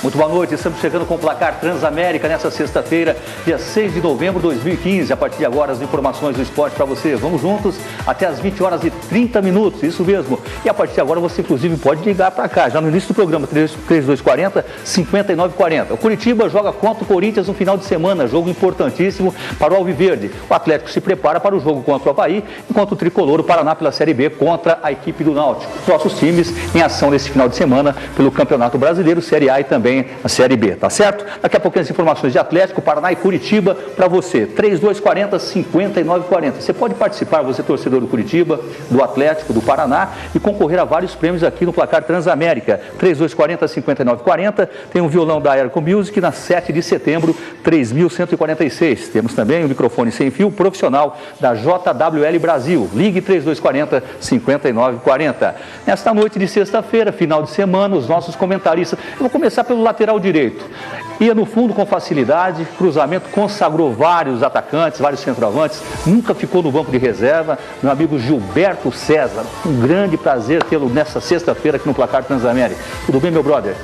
Muito boa noite, estamos chegando com o placar Transamérica nessa sexta-feira, dia 6 de novembro de 2015. A partir de agora, as informações do esporte para você. Vamos juntos até as 20 horas e 30 minutos, isso mesmo. E a partir de agora, você inclusive pode ligar para cá, já no início do programa, 3240-5940. O Curitiba joga contra o Corinthians no final de semana, jogo importantíssimo para o Alviverde. O Atlético se prepara para o jogo contra o Avaí, enquanto o Tricolor, o Paraná pela Série B, contra a equipe do Náutico. Nossos times em ação nesse final de semana pelo Campeonato Brasileiro, Série A e também a Série B, tá certo? Daqui a pouquinho as informações de Atlético, Paraná e Curitiba para você, 3240-5940. Você pode participar, você torcedor do Curitiba, do Atlético, do Paraná e concorrer a vários prêmios aqui no placar Transamérica, 3240-5940. Tem um violão da Airco Music na 7 de setembro, 3.146. Temos também um microfone sem fio profissional da JWL Brasil. Ligue 3240-5940. Nesta noite de sexta-feira, final de semana, os nossos comentaristas. Eu vou começar pelo lateral direito. Ia no fundo com facilidade, cruzamento, consagrou vários atacantes, vários centroavantes, nunca ficou no banco de reserva. Meu amigo Gilberto César, um grande prazer tê-lo nessa sexta-feira aqui no placar Transamérica. Tudo bem, meu brother?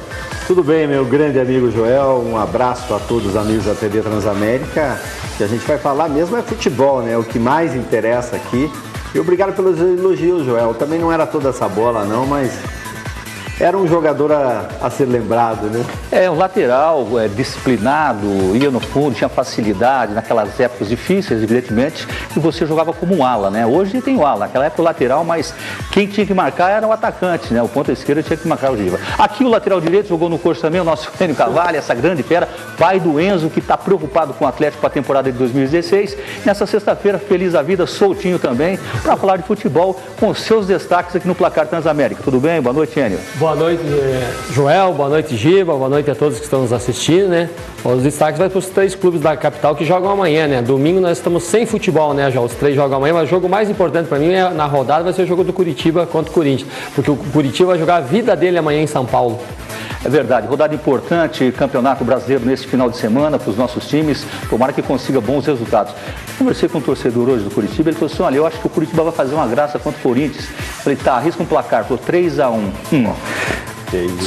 Tudo bem, meu grande amigo Joel, um abraço a todos os amigos da TV Transamérica. Que a gente vai falar mesmo é futebol, né? O que mais interessa aqui. E obrigado pelos elogios, Joel. Também não era toda essa bola não, mas era um jogador a ser lembrado, né? Um lateral disciplinado, ia no fundo, tinha facilidade naquelas épocas difíceis, evidentemente, e você jogava como um ala, né? Hoje tem o ala, naquela época o lateral, mas quem tinha que marcar era o atacante, né? O ponta esquerda tinha que marcar o Giva. Aqui o lateral direito jogou no Corso também, o nosso Enio Cavalli, essa grande fera, pai do Enzo, que está preocupado com o Atlético para a temporada de 2016. Nessa sexta-feira, feliz da vida, soltinho também, para falar de futebol com os seus destaques aqui no placar Transamérica. Tudo bem? Boa noite, Enio. Boa noite, Joel, boa noite, Giba, boa noite a todos que estão nos assistindo, né? Os destaques vai para os 3 clubes da capital que jogam amanhã, né? Domingo nós estamos sem futebol, né, Joel? Os 3 jogam amanhã, mas o jogo mais importante para mim na rodada vai ser o jogo do Curitiba contra o Corinthians, porque o Curitiba vai jogar a vida dele amanhã em São Paulo. É verdade, rodada importante, Campeonato Brasileiro nesse final de semana para os nossos times, tomara que consiga bons resultados. Conversei com um torcedor hoje do Curitiba, ele falou assim, olha, eu acho que o Curitiba vai fazer uma graça contra o Corinthians. Falei, tá, arrisca um placar, falou 3-1.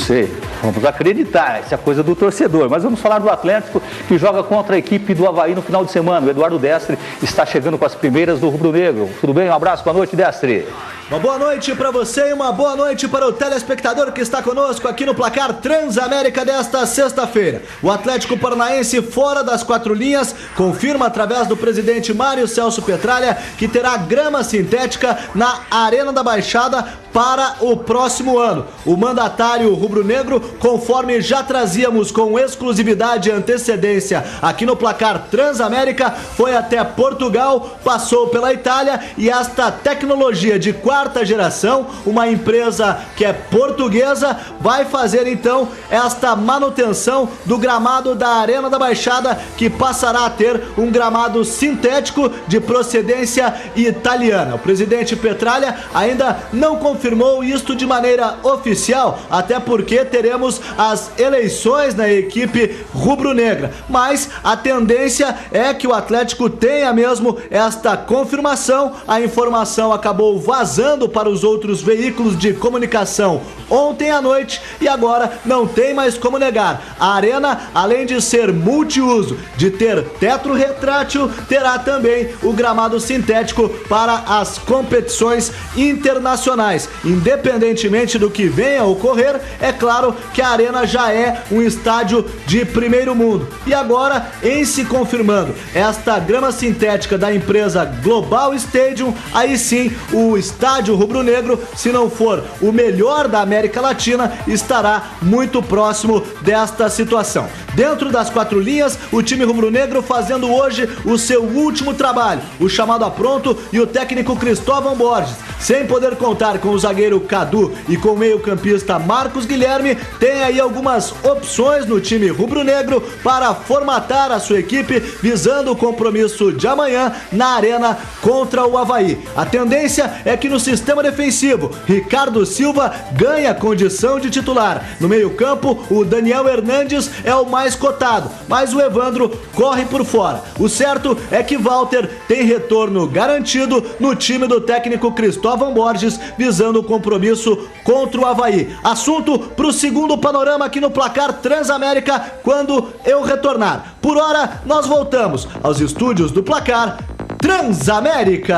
Sei, vamos acreditar, essa é a coisa do torcedor, mas vamos falar do Atlético que joga contra a equipe do Avaí no final de semana. O Eduardo Destre está chegando com as primeiras do Rubro Negro. Tudo bem? Um abraço, boa noite, Destre. Uma boa noite para você e uma boa noite para o telespectador que está conosco aqui no placar Transamérica desta sexta-feira. O Atlético Paranaense, fora das 4 linhas, confirma através do presidente Mário Celso Petralha que terá grama sintética na Arena da Baixada para o próximo ano. O mandatário rubro-negro, conforme já trazíamos com exclusividade e antecedência aqui no placar Transamérica, foi até Portugal, passou pela Itália e esta tecnologia de quarta geração, uma empresa que é portuguesa, vai fazer então esta manutenção do gramado da Arena da Baixada, que passará a ter um gramado sintético de procedência italiana. O presidente Petralha ainda não confirmou isto de maneira oficial, até porque teremos as eleições na equipe rubro-negra, mas a tendência é que o Atlético tenha mesmo esta confirmação. A informação acabou vazando para os outros veículos de comunicação ontem à noite e agora não tem mais como negar. A arena, além de ser multiuso, de ter teto retrátil, terá também o gramado sintético para as competições internacionais. Independentemente do que venha a ocorrer, é claro que a arena já é um estádio de primeiro mundo. E agora, em se confirmando esta grama sintética da empresa Global Stadium, aí sim o estádio rubro-negro, se não for o melhor da América Latina, estará muito próximo desta situação. Dentro das 4 linhas, o time rubro-negro fazendo hoje o seu último trabalho, o chamado a pronto, e o técnico Cristóvão Borges, sem poder contar com o zagueiro Cadu e com o meio-campista Marcos Guilherme, tem aí algumas opções no time rubro-negro para formatar a sua equipe, visando o compromisso de amanhã na Arena contra o Avaí. A tendência é que no sistema defensivo, Ricardo Silva ganha condição de titular. No meio-campo, o Daniel Hernandes é o mais cotado, mas o Evandro corre por fora. O certo é que Walter tem retorno garantido no time do técnico Cristóvão Galvão Borges, visando o compromisso contra o Avaí. Assunto para o segundo panorama aqui no Placar Transamérica, quando eu retornar. Por hora, nós voltamos aos estúdios do Placar Transamérica.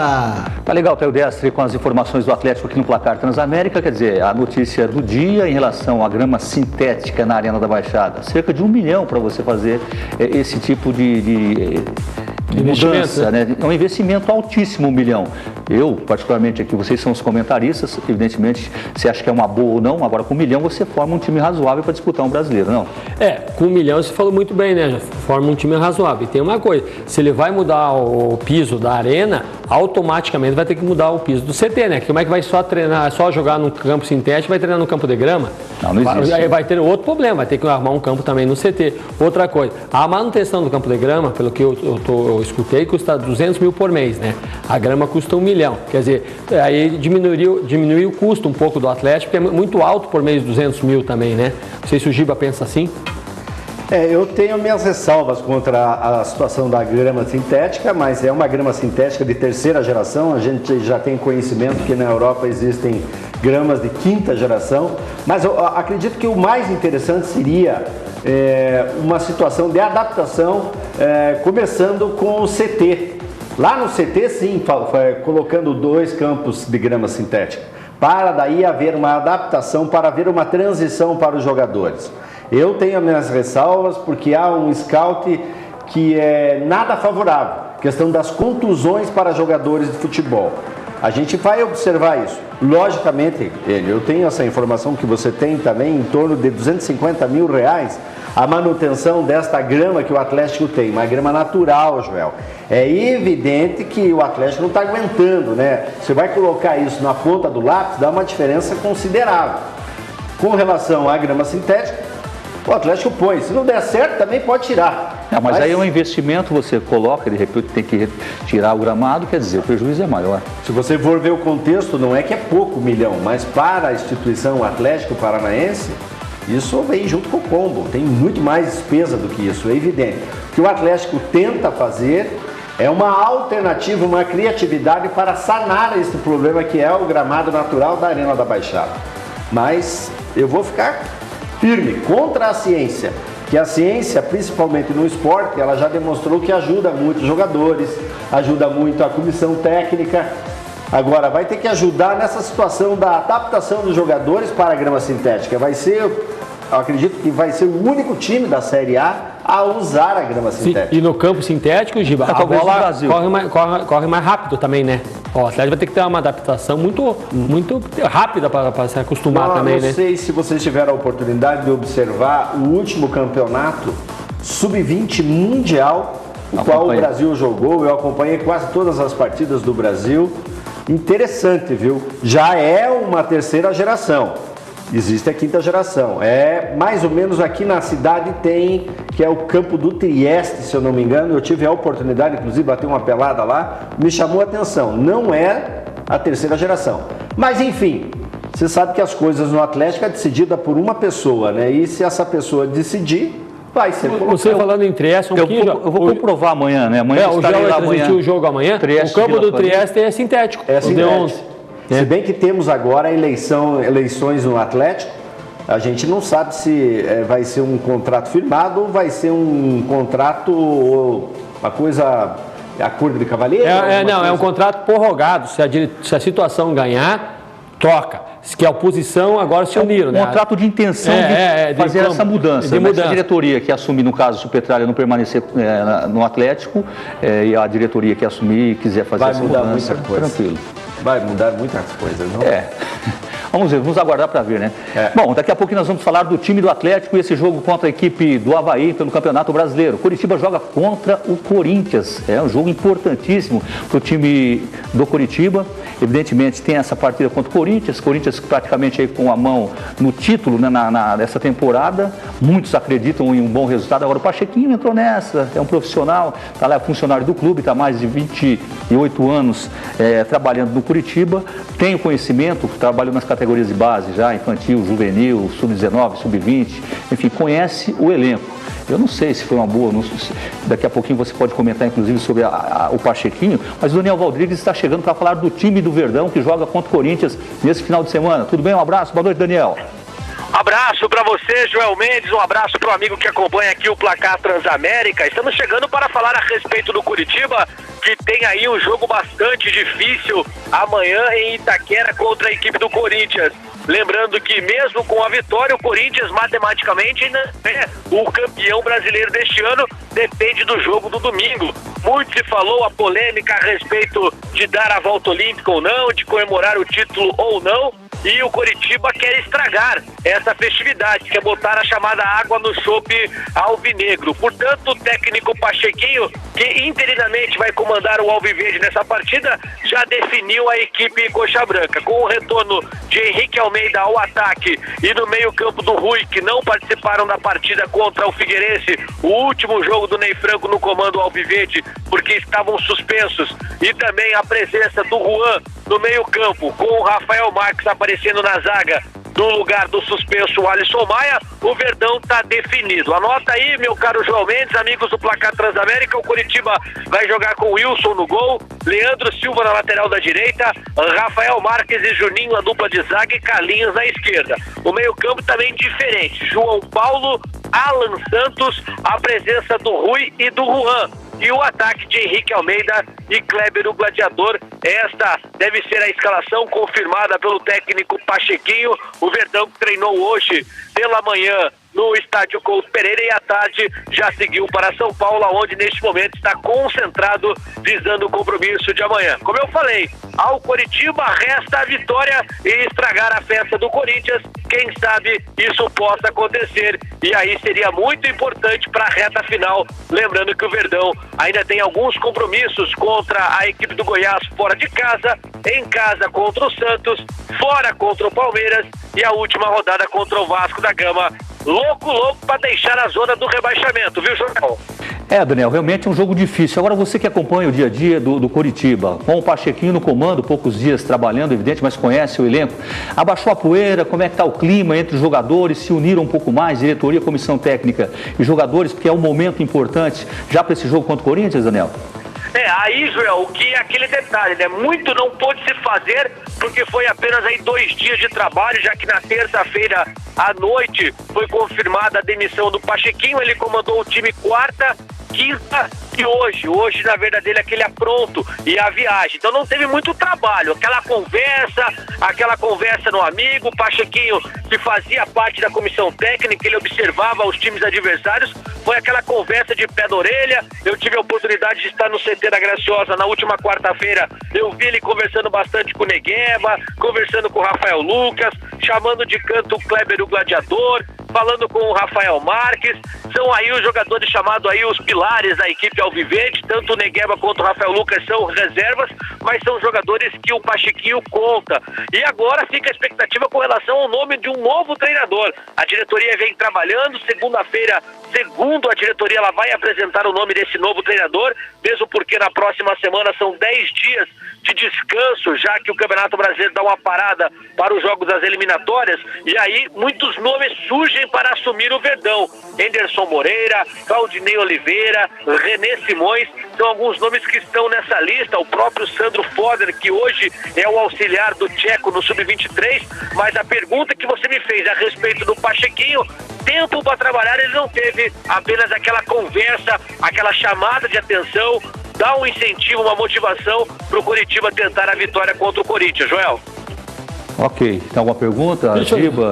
Tá legal, Theo Destre, com as informações do Atlético aqui no Placar Transamérica. Quer dizer, a notícia do dia em relação à grama sintética na Arena da Baixada. Cerca de 1 milhão para você fazer esse tipo de mudança, né? É um investimento altíssimo, 1 milhão. Eu, particularmente aqui, vocês são os comentaristas, evidentemente, você acha que é uma boa ou não. Agora, com 1 milhão, você forma um time razoável para disputar um brasileiro, não? Com 1 milhão, você falou muito bem, né? Já forma um time razoável. E tem uma coisa, se ele vai mudar o piso da arena, automaticamente vai ter que mudar o piso do CT, né? Como é que vai só treinar, só jogar no campo sintético, vai treinar no campo de grama? Não existe. Aí vai ter outro problema, vai ter que arrumar um campo também no CT. Outra coisa, a manutenção do campo de grama, pelo que eu escutei, custa 200 mil por mês, né? A grama custa 1 milhão. Quer dizer, aí diminuiu o custo um pouco do Atlético, porque é muito alto por mês 200 mil também, né? Não sei se o Giba pensa assim. Eu tenho minhas ressalvas contra a situação da grama sintética, mas é uma grama sintética de terceira geração. A gente já tem conhecimento que na Europa existem gramas de quinta geração, mas eu acredito que o mais interessante seria uma situação de adaptação, começando com o CT. Lá no CT, sim, colocando 2 campos de grama sintética, para daí haver uma adaptação, para haver uma transição para os jogadores. Eu tenho as minhas ressalvas porque há um scout que é nada favorável, questão das contusões para jogadores de futebol. A gente vai observar isso. Logicamente, eu tenho essa informação que você tem também, em torno de 250 mil reais, a manutenção desta grama que o Atlético tem, uma grama natural, Joel. É evidente que o Atlético não está aguentando, né? Você vai colocar isso na ponta do lápis, dá uma diferença considerável. Com relação à grama sintética, o Atlético põe. Se não der certo, também pode tirar. Mas aí é um investimento, você coloca, de repente tem que tirar o gramado, quer dizer, o prejuízo é maior. Se você for ver o contexto, não é que é pouco 1 milhão, mas para a instituição Atlético Paranaense, isso vem junto com o combo. Tem muito mais despesa do que isso, é evidente. O que o Atlético tenta fazer é uma alternativa, uma criatividade para sanar esse problema que é o gramado natural da Arena da Baixada. Mas eu vou ficar firme contra a ciência, que a ciência, principalmente no esporte, ela já demonstrou que ajuda muito os jogadores, ajuda muito a comissão técnica. Agora, vai ter que ajudar nessa situação da adaptação dos jogadores para a grama sintética. Eu acredito que vai ser o único time da Série A usar a grama sintética. E no campo sintético, Giba, a bola corre mais rápido também, né? O Atlético vai ter que ter uma adaptação muito rápida para se acostumar também, né? Não sei se vocês tiveram a oportunidade de observar o último campeonato Sub-20 mundial, o qual o Brasil jogou. Eu acompanhei quase todas as partidas do Brasil. Interessante, viu? Já é uma terceira geração. Existe a quinta geração. Mais ou menos aqui na cidade tem, que é o campo do Trieste, se eu não me engano. Eu tive a oportunidade, inclusive, de bater uma pelada lá. Me chamou a atenção. Não é a terceira geração. Mas, enfim, você sabe que as coisas no Atlético é decidida por uma pessoa, né? E se essa pessoa decidir, vai ser colocado. Você falando em Trieste, eu vou comprovar amanhã, né? Amanhã o Gel vai transmitir o jogo amanhã. O campo do Trieste é sintético. É sintético. Se bem que temos agora eleições no Atlético, a gente não sabe se vai ser um contrato firmado ou vai ser um contrato, uma coisa, acordo de cavalheiro? É um contrato prorrogado. Se a situação ganhar, troca. Que a oposição agora se uniram, né? Um contrato de intenção de fazer essa mudança. Se a diretoria que assumir, no caso, se o Petralha não permanecer no Atlético, e a diretoria que assumir e quiser fazer essa mudança, muita coisa. Tranquilo. Vai mudar muitas coisas, não? Vamos ver, vamos aguardar para ver, né? Bom, daqui a pouco nós vamos falar do time do Atlético e esse jogo contra a equipe do Avaí pelo Campeonato Brasileiro. Curitiba joga contra o Corinthians. É um jogo importantíssimo para o time do Curitiba. Evidentemente tem essa partida contra o Corinthians. Corinthians praticamente aí com a mão no título, né, nessa temporada. Muitos acreditam em um bom resultado. Agora o Pachequinho entrou nessa, é um profissional, está lá, funcionário do clube, está há mais de 28 anos trabalhando no Curitiba. Tem o conhecimento, trabalhou nas categorias categorias de base já, infantil, juvenil, sub-19, sub-20, enfim, conhece o elenco. Eu não sei se foi uma boa, daqui a pouquinho você pode comentar inclusive sobre o Pachequinho, mas o Daniel Valdrigues está chegando para falar do time do Verdão que joga contra o Corinthians nesse final de semana. Tudo bem? Um abraço, boa noite, Daniel. Abraço para você, Joel Mendes, um abraço para o amigo que acompanha aqui o Placar Transamérica. Estamos chegando para falar a respeito do Curitiba, que tem aí um jogo bastante difícil amanhã em Itaquera contra a equipe do Corinthians. Lembrando que mesmo com a vitória, o Corinthians matematicamente ainda é o campeão brasileiro deste ano, depende do jogo do domingo. Muito se falou a polêmica a respeito de dar a volta olímpica ou não, de comemorar o título ou não, e o Coritiba quer estragar essa festividade, quer botar a chamada água no chope alvinegro. Portanto, o técnico Pachequinho, que interinamente vai comandar o Alviverde nessa partida, já definiu a equipe coxa branca. Com o retorno de Henrique Almeida ao ataque e no meio-campo do Rui, que não participaram da partida contra o Figueirense, o último jogo do Ney Franco no comando Alviverde, porque estavam suspensos, e também a presença do Juan no meio-campo, com o Rafael Marques aparecendo na zaga no lugar do suspenso Alisson Maia, o Verdão está definido. Anota aí, meu caro João Mendes, amigos do Placar Transamérica, o Coritiba vai jogar com Wilson no gol, Leandro Silva na lateral da direita, Rafael Marques e Juninho a dupla de zaga e Carlinhos na esquerda. O meio-campo também diferente, João Paulo, Alan Santos, a presença do Rui e do Juan. E o ataque de Henrique Almeida e Kleber, o Gladiador. Esta deve ser a escalação confirmada pelo técnico Pachequinho. O Verdão que treinou hoje pela manhã no estádio Couto Pereira e à tarde já seguiu para São Paulo, onde neste momento está concentrado visando o compromisso de amanhã. Como eu falei, ao Coritiba resta a vitória e estragar a festa do Corinthians. Quem sabe isso possa acontecer e aí seria muito importante para a reta final. Lembrando que o Verdão ainda tem alguns compromissos contra a equipe do Goiás fora de casa, em casa contra o Santos, fora contra o Palmeiras e a última rodada contra o Vasco da Gama. Louco para deixar a zona do rebaixamento, viu, João? Daniel, realmente é um jogo difícil. Agora, você que acompanha o dia a dia do Coritiba, com o Pachequinho no comando, poucos dias trabalhando, evidente, mas conhece o elenco, abaixou a poeira, como é que está o clima entre os jogadores, se uniram um pouco mais, diretoria, comissão técnica e jogadores, porque é um momento importante já para esse jogo contra o Corinthians, Daniel? Aí, Joel, o que é aquele detalhe, né? Muito não pôde se fazer porque foi apenas aí 2 dias de trabalho, já que na terça-feira à noite foi confirmada a demissão do Pachequinho. Ele comandou o time quarta, quinta e hoje. Hoje, na verdade, ele é aquele apronto e a viagem. Então não teve muito trabalho. Aquela conversa no amigo, o Pachequinho, que fazia parte da comissão técnica, ele observava os times adversários, foi aquela conversa de pé da orelha. Eu tive a oportunidade de estar no CT da Graciosa na última quarta-feira. Eu vi ele conversando bastante com o Negueba, conversando com o Rafael Lucas, chamando de canto o Kleber, o Gladiador, falando com o Rafael Marques. São aí os jogadores chamados aí os pilares da equipe alviverde. Tanto o Negueba quanto o Rafael Lucas são reservas, mas são jogadores que o Pachequinho conta. E agora fica a expectativa com relação ao nome de um novo treinador. A diretoria vem trabalhando. Segunda-feira, segundo a diretoria, ela vai apresentar o nome desse novo treinador, mesmo porque na próxima semana são 10 dias de descanso, já que o Campeonato Brasileiro dá uma parada para os jogos das eliminatórias, e aí muitos nomes surgem para assumir o Verdão. Henderson Moreira, Claudinei Oliveira, René Simões, são alguns nomes que estão nessa lista. O próprio Sandro Foder, que hoje é o auxiliar do Tcheco no Sub-23, mas a pergunta que você me fez a respeito do Pachequinho, tempo para trabalhar ele não teve, apenas aquela conversa, aquela chamada de atenção, dá um incentivo, uma motivação para o Coritiba tentar a vitória contra o Corinthians, Joel. Ok, tem alguma pergunta?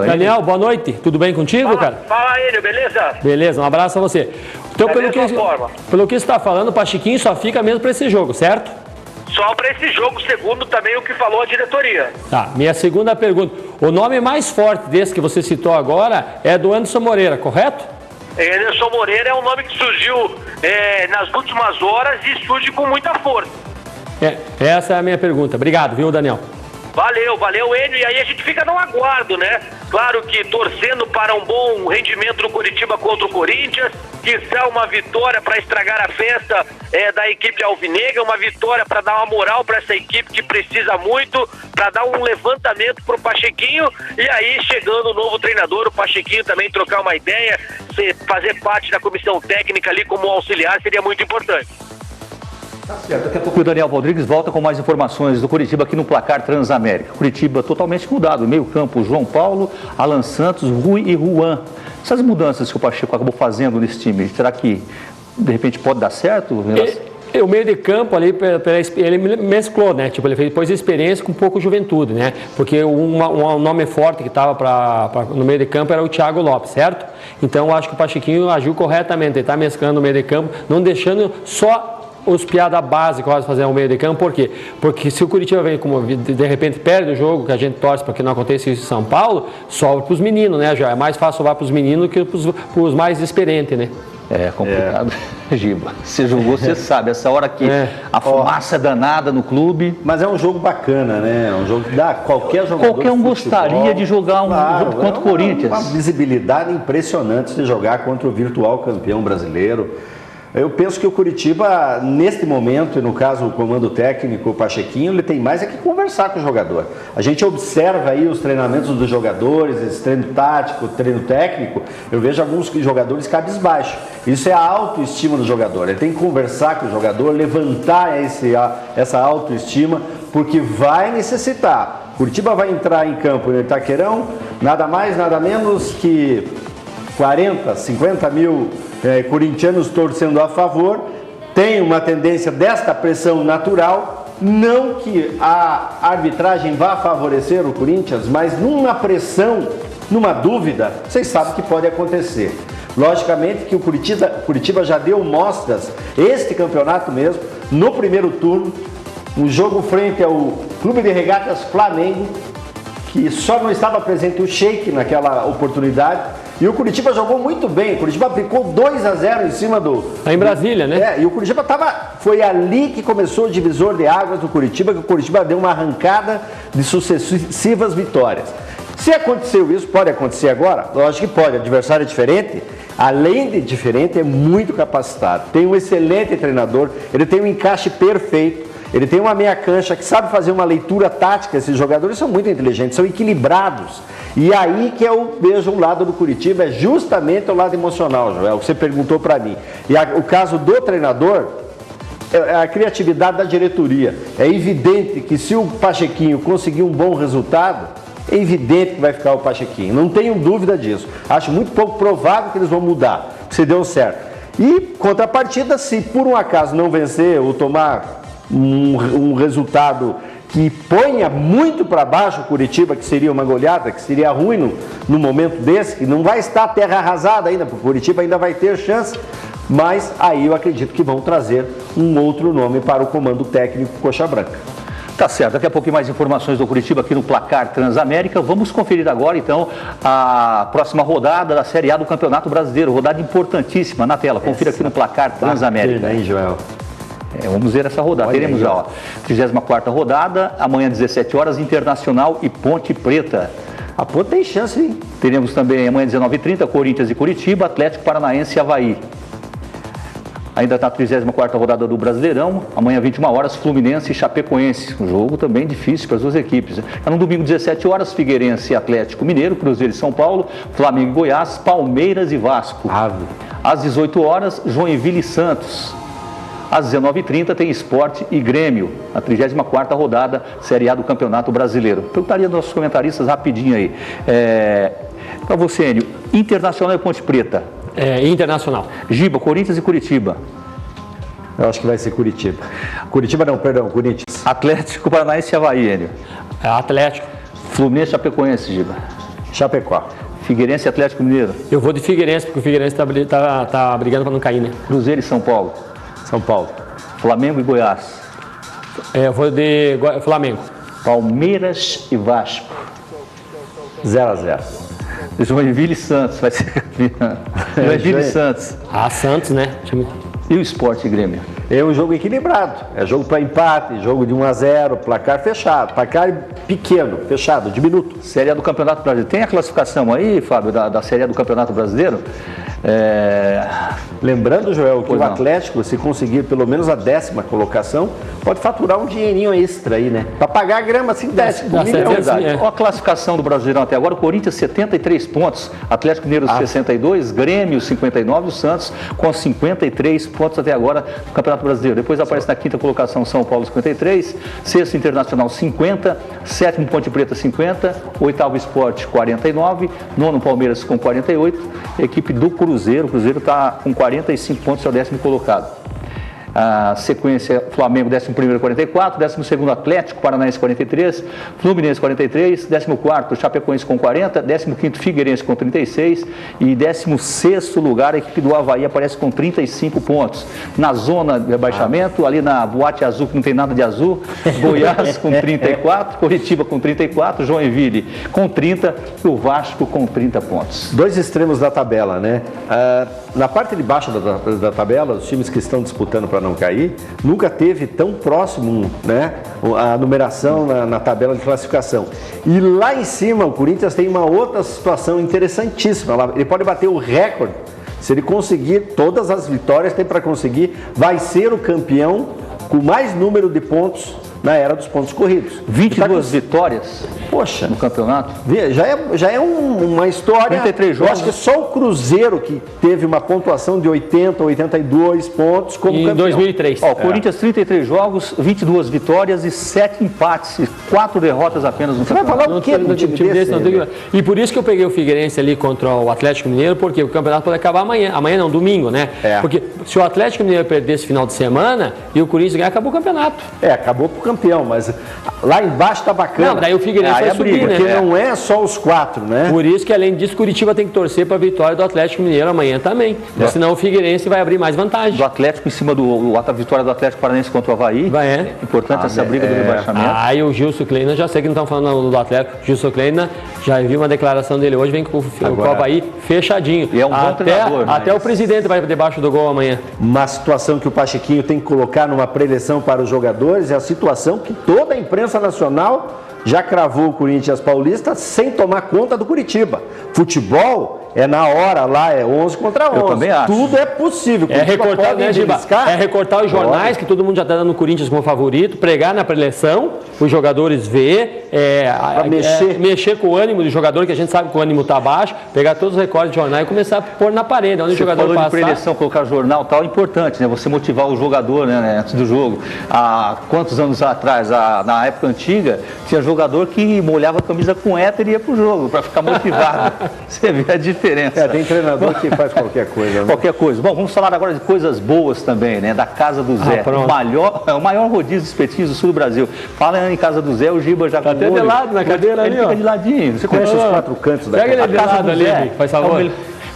Daniel, boa noite, tudo bem contigo, cara? Fala ele, beleza? Beleza, um abraço a você. Então, pelo que você está falando, o Pachequinho só fica mesmo para esse jogo, certo? Só para esse jogo, segundo também o que falou a diretoria. Tá, minha segunda pergunta. O nome mais forte desse que você citou agora é do Anderson Moreira, correto? Anderson Moreira é um nome que surgiu nas últimas horas e surge com muita força. Essa é a minha pergunta. Obrigado, viu, Daniel? Valeu, Enio. E aí a gente fica no aguardo, né? Claro que torcendo para um bom rendimento do Coritiba contra o Corinthians, quiçá uma vitória para estragar a festa da equipe alvinegra, uma vitória para dar uma moral para essa equipe que precisa muito, para dar um levantamento para o Pachequinho, e aí chegando o novo treinador, o Pachequinho também trocar uma ideia, fazer parte da comissão técnica ali como auxiliar seria muito importante. Certo, daqui a pouco o Daniel Rodrigues volta com mais informações do Curitiba aqui no Placar Transamérica. Curitiba totalmente mudado, meio campo João Paulo, Alan Santos, Rui e Juan. Essas mudanças que o Pacheco acabou fazendo nesse time, será que de repente pode dar certo? O meio de campo ali, ele mesclou, né? Tipo, ele fez depois experiência com um pouco de juventude, né? Porque um nome forte que estava no meio de campo era o Thiago Lopes, certo? Então eu acho que o Pachequinho agiu corretamente, ele está mesclando o meio de campo, não deixando só os piadas básicas fazer o meio de campo. Por quê? Porque se o Curitiba vem como de repente perde o jogo, que a gente torce para que não aconteça isso em São Paulo, sobra para os meninos, né? Já é mais fácil sobrar para os meninos que para os mais experientes, né? É complicado, Giba. Você jogou, você sabe, essa hora que a fumaça é danada no clube. Mas é um jogo bacana, né? É um jogo que dá qualquer jogador. Qualquer um gostaria de jogar jogo contra o Corinthians. Uma visibilidade impressionante de jogar contra o virtual campeão brasileiro. Eu penso que o Curitiba, neste momento, e no caso o comando técnico, o Pachequinho, ele tem mais é que conversar com o jogador. A gente observa aí os treinamentos dos jogadores, esse treino tático, treino técnico, eu vejo alguns jogadores cabisbaixo. Isso é a autoestima do jogador. Ele tem que conversar com o jogador, levantar essa autoestima, porque vai necessitar. Curitiba vai entrar em campo no Itaquerão, nada mais, nada menos que 40, 50 mil corintianos torcendo a favor, tem uma tendência desta pressão natural, não que a arbitragem vá favorecer o Corinthians, mas numa pressão, numa dúvida, vocês sabem que pode acontecer. Logicamente que o Curitiba já deu mostras, este campeonato mesmo, no primeiro turno, um jogo frente ao Clube de Regatas Flamengo, que só não estava presente o Sheik naquela oportunidade. E o Curitiba jogou muito bem. O Curitiba aplicou 2-0 em cima do... Tá em Brasília, né? E o Curitiba foi ali que começou o divisor de águas do Curitiba, que o Curitiba deu uma arrancada de sucessivas vitórias. Se aconteceu isso, pode acontecer agora? Lógico que pode. O adversário é diferente. Além de diferente, é muito capacitado. Tem um excelente treinador. Ele tem um encaixe perfeito. Ele tem uma meia cancha que sabe fazer uma leitura tática. Esses jogadores são muito inteligentes, são equilibrados. E aí que eu vejo um lado do Curitiba, é justamente o lado emocional, Joel, que você perguntou para mim. E o caso do treinador é a criatividade da diretoria. É evidente que se o Pachequinho conseguir um bom resultado, é evidente que vai ficar o Pachequinho. Não tenho dúvida disso. Acho muito pouco provável que eles vão mudar, se deu certo. E, contrapartida, se por um acaso não vencer ou tomar um resultado que ponha muito para baixo o Curitiba, que seria uma goleada, que seria ruim no momento desse, que não vai estar terra arrasada ainda, porque o Curitiba ainda vai ter chance, mas aí eu acredito que vão trazer um outro nome para o comando técnico Coxa Branca. Tá certo, daqui a pouco mais informações do Curitiba aqui no Placar Transamérica. Vamos conferir agora então a próxima rodada da Série A do Campeonato Brasileiro, rodada importantíssima na tela. Confira aqui no Placar Transamérica. Hein, Joel? Vamos ver essa rodada. Olha teremos aí, a 34ª rodada, amanhã 17 horas, Internacional e Ponte Preta. A Ponte tem chance, hein? Teremos também amanhã 19h30, Corinthians e Curitiba, Atlético Paranaense e Avaí. Ainda está a 34ª rodada do Brasileirão, amanhã 21 horas, Fluminense e Chapecoense. Um jogo também difícil para as duas equipes. No domingo 17 horas, Figueirense e Atlético Mineiro, Cruzeiro e São Paulo, Flamengo e Goiás, Palmeiras e Vasco. Às 18 horas, Joinville e Santos. Às 19h30 tem Sport e Grêmio, a 34ª rodada Série A do Campeonato Brasileiro. Perguntaria aos nossos comentaristas rapidinho aí. Para você, Enio, Internacional e Ponte Preta. Internacional. Giba, Corinthians e Curitiba. Eu acho que vai ser Curitiba. Corinthians. Atlético Paranaense e Avaí, Enio. Atlético. Fluminense e Chapecoense, Giba. Chapecó. Figueirense e Atlético Mineiro. Eu vou de Figueirense, porque o Figueirense tá brigando para não cair, né? Cruzeiro e São Paulo. São Paulo. Flamengo e Goiás. Eu vou de Flamengo. Palmeiras e Vasco. 0-0. Joinville e Santos vai ser campeão. Joinville e Santos. Santos, né? E o Sport e Grêmio? É um jogo equilibrado. É jogo para empate, jogo de 1-0, placar fechado. Placar pequeno, fechado, diminuto. Série A do Campeonato Brasileiro. Tem a classificação aí, Fábio, da Série A do Campeonato Brasileiro? Lembrando, Joel, que o Atlético, se conseguir pelo menos a 10ª colocação, pode faturar um dinheirinho extra aí, né? Para pagar a grama sintética. Olha a classificação do Brasileirão até agora: o Corinthians 73 pontos, Atlético Mineiro 62, Grêmio 59, o Santos com 53 pontos até agora no Campeonato Brasileiro. Depois aparece na 5ª colocação São Paulo 53, 6º Internacional 50, 7º Ponte Preta 50, 8º Sport 49, 9º Palmeiras com 48, equipe do Cruzeiro. O Cruzeiro está com 45 pontos, é o 10º colocado. A sequência: Flamengo 11º 44, 12º Atlético Paranaense 43, Fluminense 43, 14º Chapecoense com 40, 15º Figueirense com 36 e 16º lugar a equipe do Avaí aparece com 35 pontos. Na zona de rebaixamento, ali na Boate Azul, que não tem nada de azul, Goiás com 34, Coritiba com 34, Joinville com 30 e o Vasco com 30 pontos. Dois extremos da tabela, né? Na parte de baixo da tabela, os times que estão disputando para não cair, nunca teve tão próximo, né, a numeração na tabela de classificação. E lá em cima, o Corinthians tem uma outra situação interessantíssima. Ele pode bater o recorde. Se ele conseguir todas as vitórias, tem para conseguir, vai ser o campeão com mais número de pontos na era dos pontos corridos. 22 vitórias, poxa, no campeonato. Já é uma história. 33 jogos. Eu acho que só o Cruzeiro que teve uma pontuação de 80, 82 pontos como campeão. Em 2003. O Corinthians 33 jogos, 22 vitórias e 7 empates e 4 derrotas apenas no campeonato. Vai falar o quê do time desse? E por isso que eu peguei o Figueirense ali contra o Atlético Mineiro, porque o campeonato pode acabar amanhã. Amanhã não, domingo, né? Porque se o Atlético Mineiro perder esse final de semana e o Corinthians ganhar, acabou o campeonato. Acabou pro campeão, mas lá embaixo tá bacana. Não, daí o Figueirense vai subir, né? Porque não é só os 4, né? Por isso que, além disso, Curitiba tem que torcer para a vitória do Atlético Mineiro amanhã também. Senão o Figueirense vai abrir mais vantagem. Do Atlético em cima da vitória do Atlético Paranaense contra o Avaí. Importante essa briga do rebaixamento. E o Gilson Kleina, já sei que não estão falando do Atlético. Gilson Kleina, já vi uma declaração dele hoje, vem com o Avaí fechadinho. E é um bom treinador. Até o presidente vai debaixo do gol amanhã. Uma situação que o Pachequinho tem que colocar numa preleção para os jogadores é a situação que toda a imprensa nacional já cravou o Corinthians Paulista sem tomar conta do Curitiba. Futebol é na hora lá, é 11 contra 11. Eu também acho. Tudo é possível. É recortar, né, Giba? É recortar os jornais, que todo mundo já está dando o Corinthians como favorito, pregar na preleção, os jogadores ver, mexer com o ânimo do jogador, que a gente sabe que o ânimo está baixo, pegar todos os recortes de jornal e começar a pôr na parede, onde o jogador passar. De preleção, colocar jornal tal, é importante, né? Você motivar o jogador, né, antes do jogo. Há quantos anos atrás, na época antiga, tinha jogador que molhava a camisa com éter e ia pro jogo, para ficar motivado. Você vê a diferença. Tem treinador que faz qualquer coisa. Né? Qualquer coisa. Bom, vamos falar agora de coisas boas também, né? Da Casa do Zé. O maior rodízio de espetinhos do sul do Brasil. Fala em Casa do Zé, o Giba já tá até de lado na cadeira ali, ó. Fica de ladinho. Você conhece os 4 cantos da Pega ele de lado ali, faz favor.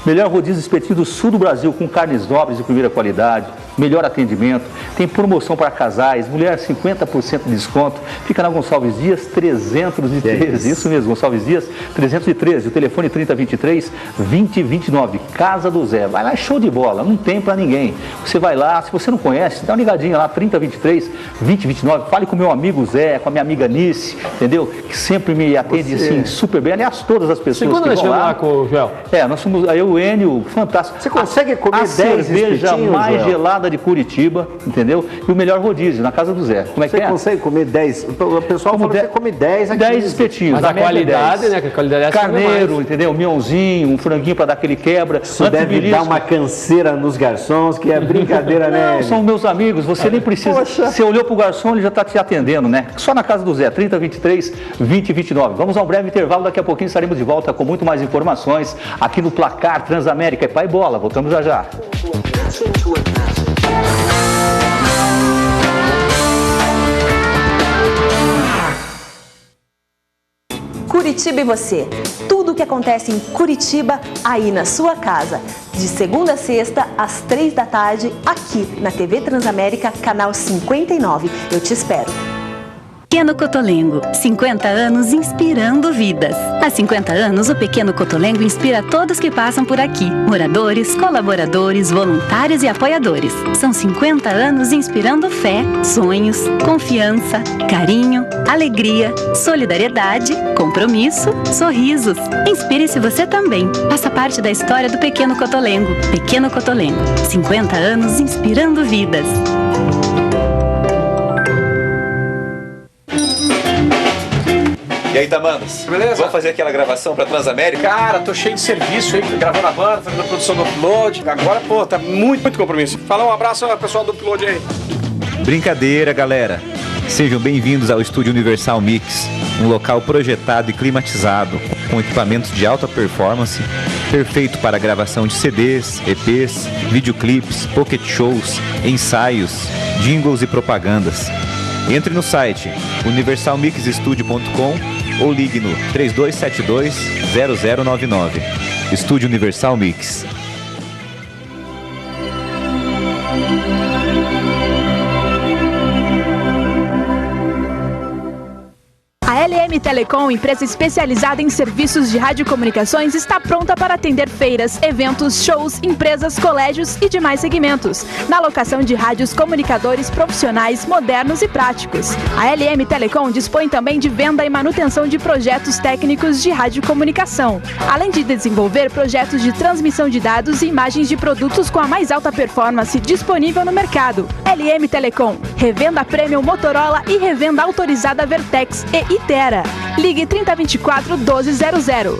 Melhor rodízio de espetinho do sul do Brasil, com carnes nobres de primeira qualidade, melhor atendimento, tem promoção para casais, mulher 50% de desconto, fica na Gonçalves Dias 313, isso mesmo, Gonçalves Dias 313, o telefone 3023-2029, Casa do Zé, vai lá, show de bola, não tem para ninguém, você vai lá, se você não conhece, dá uma ligadinha lá, 3023-2029, fale com o meu amigo Zé, com a minha amiga Nice, entendeu, que sempre me atende assim, super bem, aliás, todas as pessoas que vão lá. Com o Joel? Nós somos, aí o Enio, fantástico. Você consegue comer 10 cerveja mais Joel? gelada de Curitiba, entendeu? E o melhor rodízio, na Casa do Zé. Como é que é? Você consegue comer 10? O pessoal fala que você come 10 aqui. 10 espetinhos. Mas a qualidade, né? Que a qualidade é carneiro, entendeu? Miãozinho, um franguinho para dar aquele quebra. Isso deve dar uma canseira nos garçons, que é brincadeira, né? Não, são meus amigos, você nem precisa. Poxa. Você olhou pro garçom, ele já está te atendendo, né? Só na Casa do Zé, 3023-2029. Vamos a um breve intervalo, daqui a pouquinho estaremos de volta com muito mais informações aqui no Placar Transamérica. Pai Bola, voltamos já já. Curitiba e você. Tudo o que acontece em Curitiba, aí na sua casa. De segunda a sexta, às 3 da tarde, aqui na TV Transamérica, canal 59. Eu te espero. Pequeno Cotolengo, 50 anos inspirando vidas. Há 50 anos, o Pequeno Cotolengo inspira todos que passam por aqui. Moradores, colaboradores, voluntários e apoiadores. São 50 anos inspirando fé, sonhos, confiança, carinho, alegria, solidariedade, compromisso, sorrisos. Inspire-se você também. Faça parte da história do Pequeno Cotolengo. Pequeno Cotolengo, 50 anos inspirando vidas. E aí, Tamandos? Beleza? Vamos fazer aquela gravação pra Transamérica? Cara, tô cheio de serviço aí, gravando a banda, fazendo a produção do upload. Agora, pô, tá muito compromisso. Fala, um abraço ao pessoal do upload aí. Brincadeira, galera. Sejam bem-vindos ao Estúdio Universal Mix, um local projetado e climatizado, com equipamentos de alta performance, perfeito para a gravação de CDs, EPs, videoclipes, pocket shows, ensaios, jingles e propagandas. Entre no site universalmixstudio.com ou ligue no 3272-0099. Estúdio Universal Mix. A LM Telecom, empresa especializada em serviços de radiocomunicações, está pronta para atender feiras, eventos, shows, empresas, colégios e demais segmentos, na locação de rádios comunicadores profissionais, modernos e práticos. A LM Telecom dispõe também de venda e manutenção de projetos técnicos de radiocomunicação, além de desenvolver projetos de transmissão de dados e imagens de produtos com a mais alta performance disponível no mercado. LM Telecom, revenda Premium Motorola e revenda autorizada Vertex e Itera. Ligue 3024-1200.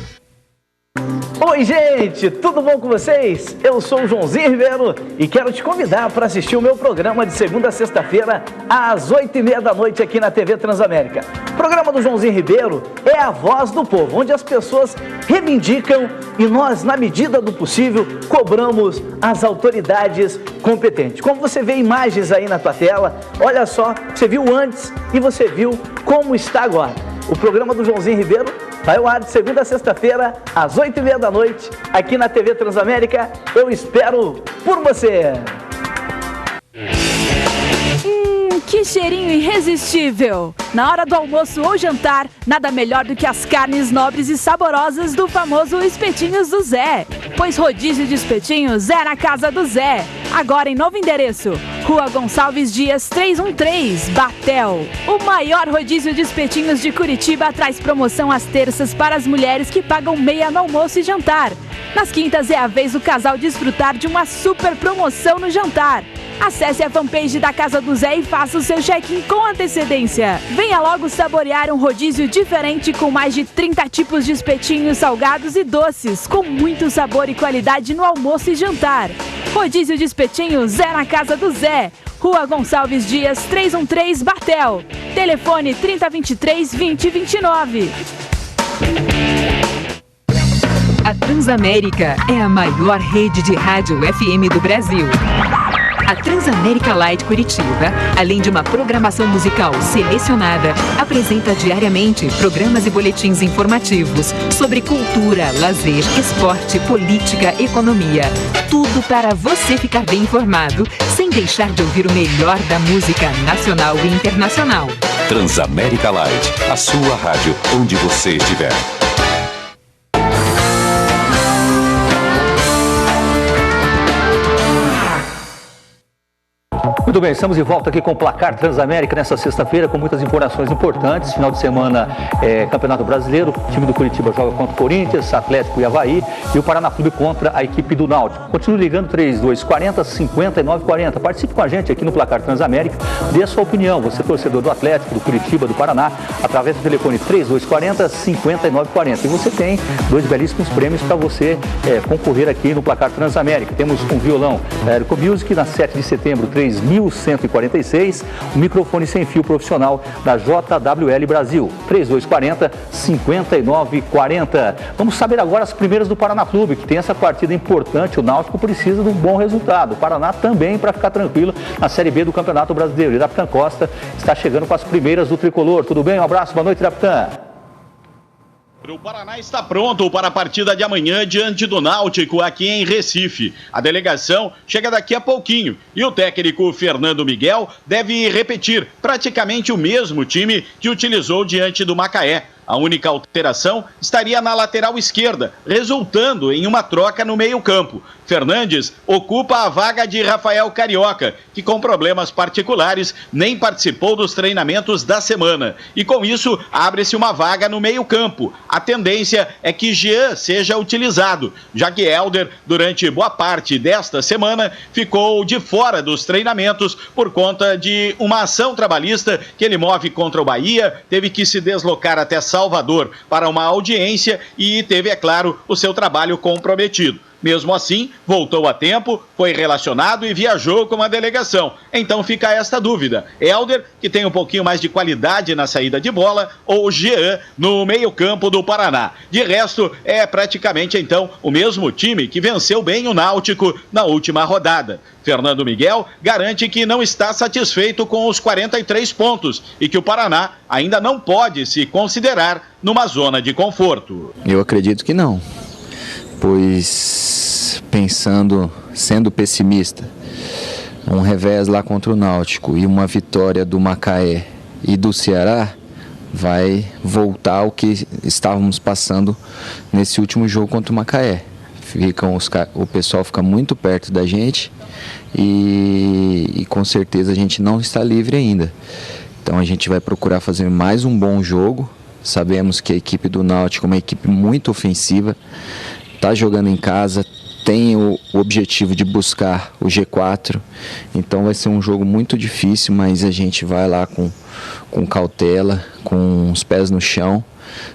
Oi, gente, tudo bom com vocês? Eu sou o Joãozinho Ribeiro e quero te convidar para assistir o meu programa de segunda a sexta-feira às 8h30 da noite aqui na TV Transamérica. O programa do Joãozinho Ribeiro é a voz do povo, onde as pessoas reivindicam e nós, na medida do possível, cobramos as autoridades competentes. Como você vê imagens aí na tua tela, olha só, você viu antes e você viu como está agora. O programa do Joãozinho Ribeiro vai ao ar de segunda a sexta-feira, às 8h30 da noite, aqui na TV Transamérica. Eu espero por você! Que cheirinho irresistível! Na hora do almoço ou jantar, nada melhor do que as carnes nobres e saborosas do famoso Espetinhos do Zé. Pois rodízio de espetinhos é na casa do Zé. Agora em novo endereço, Rua Gonçalves Dias 313, Batel. O maior rodízio de espetinhos de Curitiba traz promoção às terças para as mulheres que pagam meia no almoço e jantar. Nas quintas é a vez do casal desfrutar de uma super promoção no jantar. Acesse a fanpage da Casa do Zé e faça o seu check-in com antecedência. Venha logo saborear um rodízio diferente com mais de 30 tipos de espetinhos salgados e doces, com muito sabor e qualidade no almoço e jantar. Rodízio de espetinhos é na Casa do Zé. Rua Gonçalves Dias 313, Batel. Telefone 3023-2029. A Transamérica é a maior rede de rádio FM do Brasil. A Transamérica Light Curitiba, além de uma programação musical selecionada, apresenta diariamente programas e boletins informativos sobre cultura, lazer, esporte, política, economia. Tudo para você ficar bem informado, sem deixar de ouvir o melhor da música nacional e internacional. Transamérica Light, a sua rádio onde você estiver. Muito bem, estamos de volta aqui com o Placar Transamérica nessa sexta-feira com muitas informações importantes. Final de semana, Campeonato Brasileiro, o time do Curitiba joga contra o Corinthians, Atlético e Avaí e o Paraná Clube contra a equipe do Náutico. Continue ligando 3240-5940. Participe com a gente aqui no Placar Transamérica, dê a sua opinião, você torcedor do Atlético, do Curitiba, do Paraná, através do telefone 3240-5940. E você tem 2 belíssimos prêmios para você concorrer aqui no Placar Transamérica. Temos um violão Aerico Music na 7 de setembro, 3.146, um microfone sem fio profissional da JWL Brasil, 3240-5940. Vamos saber agora as primeiras do Paraná Clube, que tem essa partida importante. O Náutico precisa de um bom resultado. O Paraná também para ficar tranquilo na Série B do Campeonato Brasileiro. Iraptan Costa está chegando com as primeiras do Tricolor. Tudo bem? Um abraço, boa noite, Iraptan. O Paraná está pronto para a partida de amanhã diante do Náutico aqui em Recife. A delegação chega daqui a pouquinho e o técnico Fernando Miguel deve repetir praticamente o mesmo time que utilizou diante do Macaé. A única alteração estaria na lateral esquerda, resultando em uma troca no meio-campo. Fernandes ocupa a vaga de Rafael Carioca, que com problemas particulares nem participou dos treinamentos da semana. E com isso, abre-se uma vaga no meio-campo. A tendência é que Jean seja utilizado, já que Hélder, durante boa parte desta semana, ficou de fora dos treinamentos por conta de uma ação trabalhista que ele move contra o Bahia, teve que se deslocar até Salvador para uma audiência e teve, é claro, o seu trabalho comprometido. Mesmo assim, voltou a tempo, foi relacionado e viajou com a delegação. Então fica esta dúvida. Hélder, que tem um pouquinho mais de qualidade na saída de bola, ou Jean no meio-campo do Paraná. De resto, é praticamente então o mesmo time que venceu bem o Náutico na última rodada. Fernando Miguel garante que não está satisfeito com os 43 pontos e que o Paraná ainda não pode se considerar numa zona de conforto. Eu acredito que não. Pois, sendo pessimista, um revés lá contra o Náutico e uma vitória do Macaé e do Ceará vai voltar ao que estávamos passando nesse último jogo contra o Macaé. O pessoal fica muito perto da gente e com certeza a gente não está livre ainda. Então a gente vai procurar fazer mais um bom jogo. Sabemos que a equipe do Náutico é uma equipe muito ofensiva. Está jogando em casa, tem o objetivo de buscar o G4, então vai ser um jogo muito difícil, mas a gente vai lá com cautela, com os pés no chão,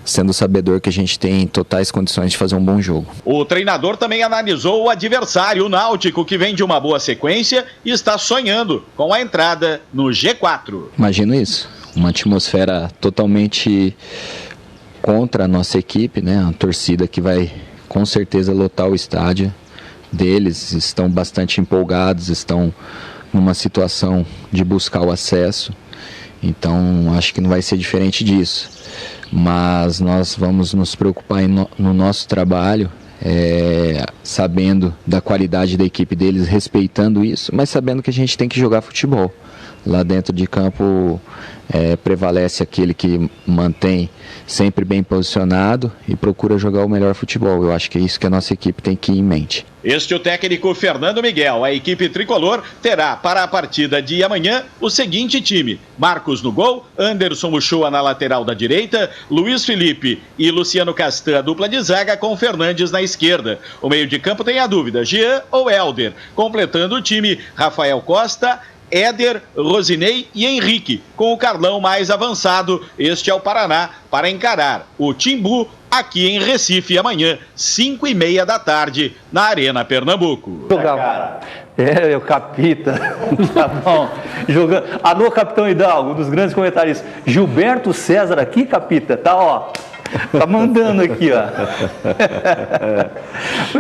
sendo sabedor que a gente tem totais condições de fazer um bom jogo. O treinador também analisou o adversário, o Náutico, que vem de uma boa sequência e está sonhando com a entrada no G4. Imagino isso, uma atmosfera totalmente contra a nossa equipe, né? A torcida que vai com certeza lotar o estádio deles, estão bastante empolgados, estão numa situação de buscar o acesso, então acho que não vai ser diferente disso, mas nós vamos nos preocupar no nosso trabalho, sabendo da qualidade da equipe deles, respeitando isso, mas sabendo que a gente tem que jogar futebol. Lá dentro de campo prevalece aquele que mantém sempre bem posicionado e procura jogar o melhor futebol. Eu acho que é isso que a nossa equipe tem que ir em mente. Este é o técnico Fernando Miguel. A equipe tricolor terá para a partida de amanhã o seguinte time: Marcos no gol, Anderson Uchoa na lateral da direita, Luiz Felipe e Luciano Castan, a dupla de zaga com Fernandes na esquerda. O meio de campo tem a dúvida: Jean ou Hélder. Completando o time, Rafael Costa, Éder, Rosinei e Henrique, com o Carlão mais avançado. Este é o Paraná para encarar o Timbu aqui em Recife amanhã, 5h30 da tarde, na Arena Pernambuco. O Capita, tá bom. Jogando. Alô, Capitão Hidalgo, um dos grandes comentaristas. Gilberto César aqui, Capita, tá, ó. Tá mandando aqui, ó.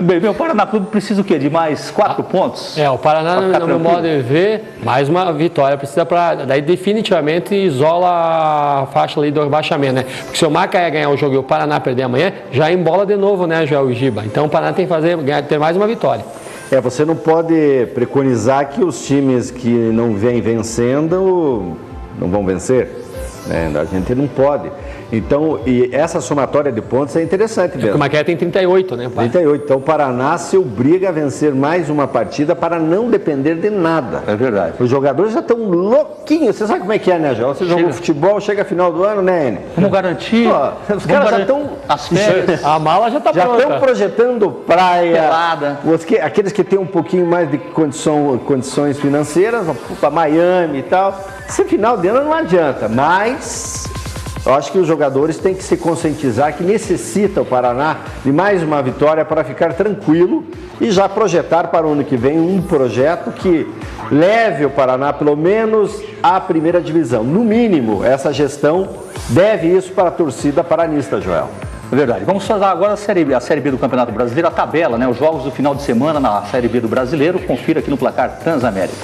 Bem, o Paraná Clube precisa o quê? De mais 4 pontos? O Paraná, no meu modo de ver, mais uma vitória. Precisa daí definitivamente isola a faixa ali do rebaixamento, né? Porque se o Macaé ganhar o jogo e o Paraná perder amanhã, já embola de novo, né, Joel e Giba? Então o Paraná tem que ter mais uma vitória. Você não pode preconizar que os times que não vêm vencendo não vão vencer, né? A gente não pode. Então, e essa somatória de pontos é interessante mesmo. O Macaé tem 38, né, pai? 38. Então, o Paraná se obriga a vencer mais uma partida para não depender de nada. É verdade. Os jogadores já estão louquinhos. Você sabe como é que é, né, João? Você jogou futebol, chega final do ano, né, Enio? Vamos garantir. Os caras já estão... As férias. A mala já está pronta. Já estão projetando praia. Pelada. Aqueles que têm um pouquinho mais de condições financeiras, para Miami e tal. Esse final de ano não adianta, mas... Eu acho que os jogadores têm que se conscientizar que necessita o Paraná de mais uma vitória para ficar tranquilo e já projetar para o ano que vem um projeto que leve o Paraná pelo menos à primeira divisão. No mínimo, essa gestão deve isso para a torcida paranista, Joel. É verdade. Vamos fazer agora a Série B do Campeonato Brasileiro, a tabela, né? Os jogos do final de semana na Série B do Brasileiro. Confira aqui no placar Transamérica.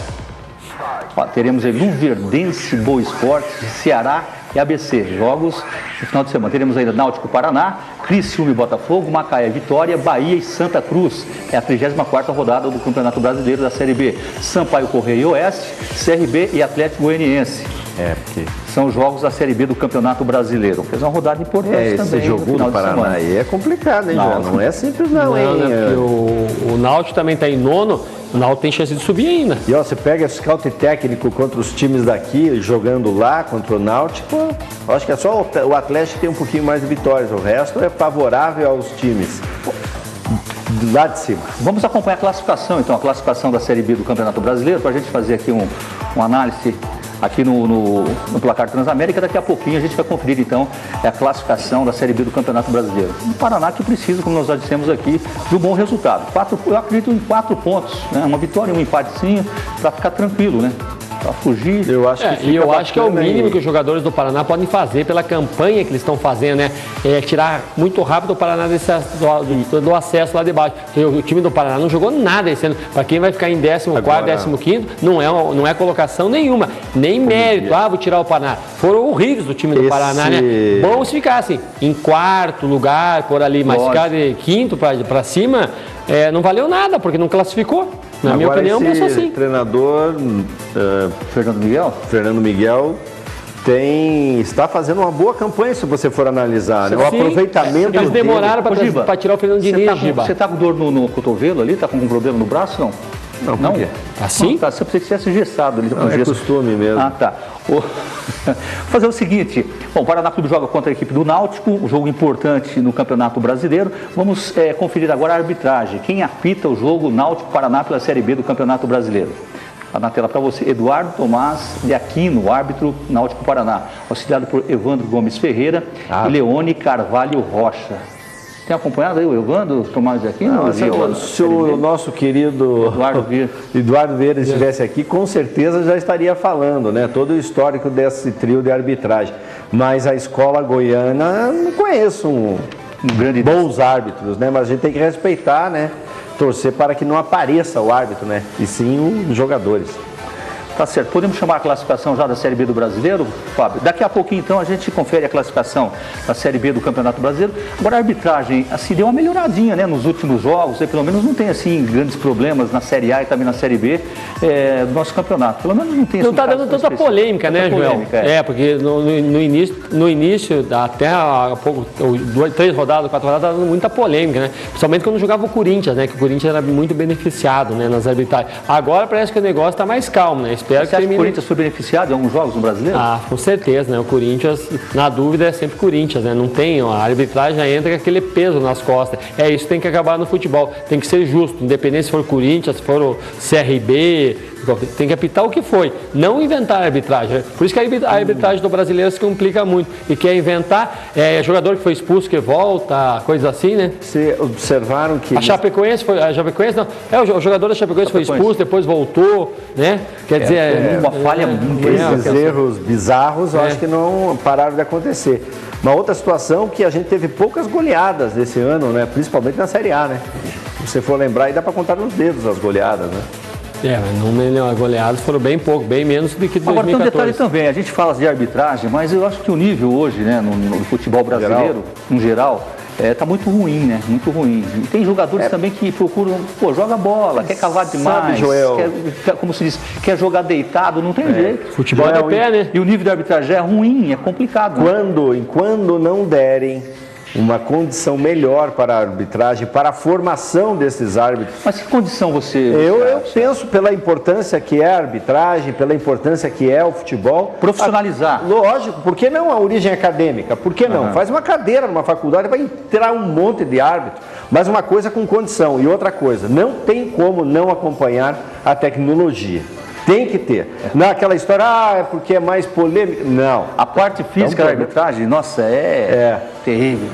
Teremos aí Luverdense, Boa Esporte, Ceará e ABC. Jogos no final de semana. Teremos ainda Náutico Paraná, Criciúma e Botafogo, Macaé Vitória, Bahia e Santa Cruz. É a 34ª rodada do Campeonato Brasileiro da Série B. Sampaio Correia e Oeste, CRB e Atlético Goianiense. Porque são jogos da Série B do Campeonato Brasileiro. Fez uma rodada importante também. Esse jogo do Paraná aí é complicado, hein, João? Não é simples não, hein? O Náutico também está em nono, o Náutico tem chance de subir ainda. E ó, você pega scout técnico contra os times daqui, jogando lá contra o Náutico, acho que é só o Atlético que tem um pouquinho mais de vitórias, o resto é favorável aos times lá de cima. Vamos acompanhar a classificação, então, a classificação da Série B do Campeonato Brasileiro, para a gente fazer aqui uma análise aqui no placar Transamérica. Daqui a pouquinho a gente vai conferir, então, a classificação da Série B do Campeonato Brasileiro. O Paraná que precisa, como nós já dissemos aqui, de um bom resultado. Eu acredito em 4 pontos, né? Uma vitória e um empatezinho, para ficar tranquilo, né? Para fugir. Eu acho que é o mínimo que os jogadores do Paraná podem fazer pela campanha que eles estão fazendo, né? É tirar muito rápido o Paraná do acesso lá de baixo. Porque o time do Paraná não jogou nada esse ano. Para quem vai ficar em 14º, 15º, não é colocação nenhuma, nem mérito. Vou tirar o Paraná. Foram horríveis do time do Paraná, né? Bom se ficassem em 4º lugar, por ali, mas ficar de 5º para cima, não valeu nada, porque não classificou. Na minha opinião, penso assim. O treinador Fernando Miguel está fazendo uma boa campanha, se você for analisar, né? O aproveitamento eles demoraram para tirar o Fernando Diniz, Giba. Você está com dor no cotovelo ali? Está com um problema no braço, não? Não, por quê? Assim? Tá, você precisa ser gessado ali. Não, é costume mesmo. Tá. Vou fazer o seguinte. Bom, o Paraná Clube joga contra a equipe do Náutico, um jogo importante no Campeonato Brasileiro. Vamos conferir agora a arbitragem. Quem apita o jogo Náutico-Paraná pela Série B do Campeonato Brasileiro? Está na tela para você, Eduardo Tomás de Aquino, árbitro Náutico-Paraná, auxiliado por Evandro Gomes Ferreira e Leone Carvalho Rocha. Tem acompanhado aí o Evandro Tomás de Aquino? Se o nosso querido Eduardo Vieira estivesse aqui, com certeza já estaria falando, né? Todo o histórico desse trio de arbitragem. Mas a escola goiana, não conheço bons árbitros, né? Mas a gente tem que respeitar, né? Torcer para que não apareça o árbitro, né? E sim os jogadores. Tá certo. Podemos chamar a classificação já da Série B do Brasileiro, Fábio? Daqui a pouquinho, então, a gente confere a classificação da Série B do Campeonato Brasileiro. Agora, a arbitragem, assim, deu uma melhoradinha, né, nos últimos jogos. Pelo menos não tem, assim, grandes problemas na Série A e também na Série B do nosso campeonato. Pelo menos não tem... Não está dando tanta polêmica, né, Joel? Porque no início, até há pouco, 3 rodadas, 4 rodadas, estava dando muita polêmica, né? Principalmente quando jogava o Corinthians, né? Que o Corinthians era muito beneficiado, né, nas arbitragens. Agora parece que o negócio está mais calmo, né? Você acha que o Corinthians foi beneficiado em alguns jogos no Brasileiro? Com certeza, né? O Corinthians, na dúvida, é sempre Corinthians, né? Não tem, a arbitragem já entra com aquele peso nas costas. Isso tem que acabar no futebol. Tem que ser justo, independente se for Corinthians, se for o CRB, tem que apitar o que foi, não inventar a arbitragem. Por isso que a arbitragem do brasileiro se complica muito. E quer inventar, jogador que foi expulso que volta, coisa assim, né? Vocês observaram que... A Chapecoense não. O jogador da Chapecoense foi expulso, depois voltou, né? Quer dizer, uma falha muito esses erros bizarros, eu acho que não pararam de acontecer. Uma outra situação que a gente teve poucas goleadas desse ano, né? Principalmente na Série A, né? Se você for lembrar, aí dá para contar nos dedos as goleadas, né? Mas as goleadas foram bem pouco, bem menos do que 2014. Agora tem um detalhe também, a gente fala de arbitragem, mas eu acho que o nível hoje, né, no futebol brasileiro, em geral, tá muito ruim, né? Muito ruim. E tem jogadores também que procuram, joga bola, quer cavar demais, como se diz, quer jogar deitado, não tem jeito. Futebol é de pé, né? E o nível de arbitragem é ruim, é complicado. Quando não derem uma condição melhor para a arbitragem, para a formação desses árbitros. Mas que condição você Eu penso pela importância que é a arbitragem, pela importância que é o futebol. Profissionalizar. Lógico, por que não a origem acadêmica? Por que não? Faz uma cadeira numa faculdade, vai entrar um monte de árbitros, mas uma coisa com condição. E outra coisa, não tem como não acompanhar a tecnologia. Tem que ter. Não aquela história, é porque é mais polêmica. Não. A parte física da arbitragem, nossa, terrível.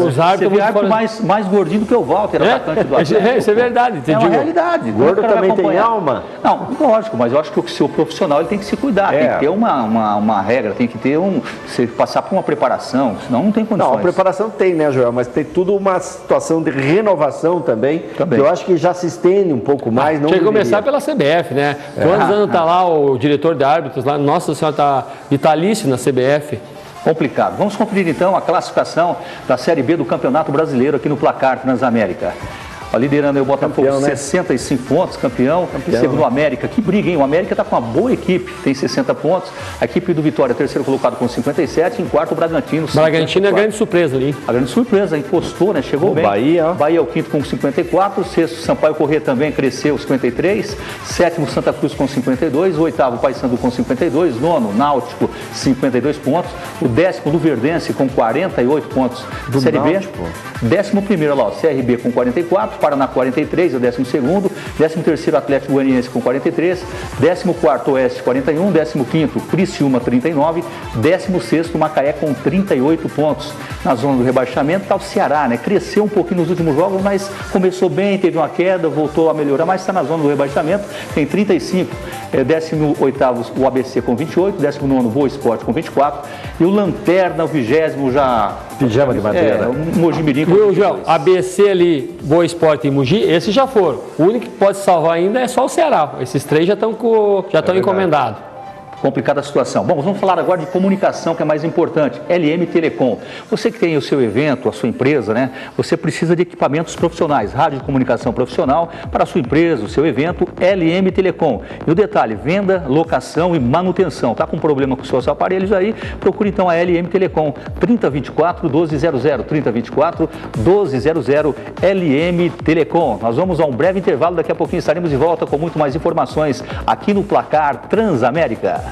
Os árbitros você vê árbitro mais gordinho do que o Walter, atacante do Atlético. Isso é verdade. É uma realidade. Gordo também tem alma? Não, lógico, mas eu acho que o seu profissional ele tem que se cuidar. Tem que ter uma regra, tem que ter você passar por uma preparação, senão não tem condições. Não, a preparação tem, né, Joel? Mas tem tudo uma situação de renovação também. Que eu acho que já se estende um pouco mais. Tinha que começar pela CBF, né? Quantos anos está lá o diretor de árbitros lá? Nossa Senhora, está vitalício na CBF. Complicado. Vamos conferir então a classificação da Série B do Campeonato Brasileiro aqui no Placar Transamérica. Liderando aí o Botafogo, campeão, né? 65 pontos, campeão. Segundo o América, que briga, hein? O América está com uma boa equipe, tem 60 pontos. A equipe do Vitória, terceiro colocado com 57. Em quarto, o Bragantino. Bragantino é a grande surpresa ali. A grande surpresa, impostou, né? Chegou bem. Bahia. Bahia é o quinto com 54. Sexto, Sampaio Corrêa também cresceu, 53. Sétimo, Santa Cruz com 52. Oitavo, Paysandu com 52. Nono, Náutico, 52 pontos. O décimo, Luverdense com 48 pontos. Do Série Náutico. B. 11º, lá, o CRB com 44. Paraná 43, é o 12º, 13º Atlético Goianiense com 43, 14º Oeste 41, 15º Criciúma 39, 16º Macaé com 38 pontos. Na zona do rebaixamento está o Ceará, né? Cresceu um pouquinho nos últimos jogos, mas começou bem, teve uma queda, voltou a melhorar, mas está na zona do rebaixamento, tem 35. 18º o ABC com 28, 19º Boa Esporte com 24 e o Lanterna, o 20º já... Pijama de madeira. O Mogi Mirim com 22. João, ABC ali, Boa Esporte e Mogi, esses já foram. O único que pode salvar ainda é só o Ceará. Esses três já estão encomendados. Complicada a situação. Bom, vamos falar agora de comunicação, que é mais importante. LM Telecom. Você que tem o seu evento, a sua empresa, né? Você precisa de equipamentos profissionais, rádio de comunicação profissional para a sua empresa, o seu evento, LM Telecom. E o detalhe, venda, locação e manutenção. Tá com problema com os seus aparelhos aí? Procure então a LM Telecom. 3024-1200. 3024-1200 LM Telecom. Nós vamos a um breve intervalo. Daqui a pouquinho estaremos de volta com muito mais informações aqui no Placar Transamérica.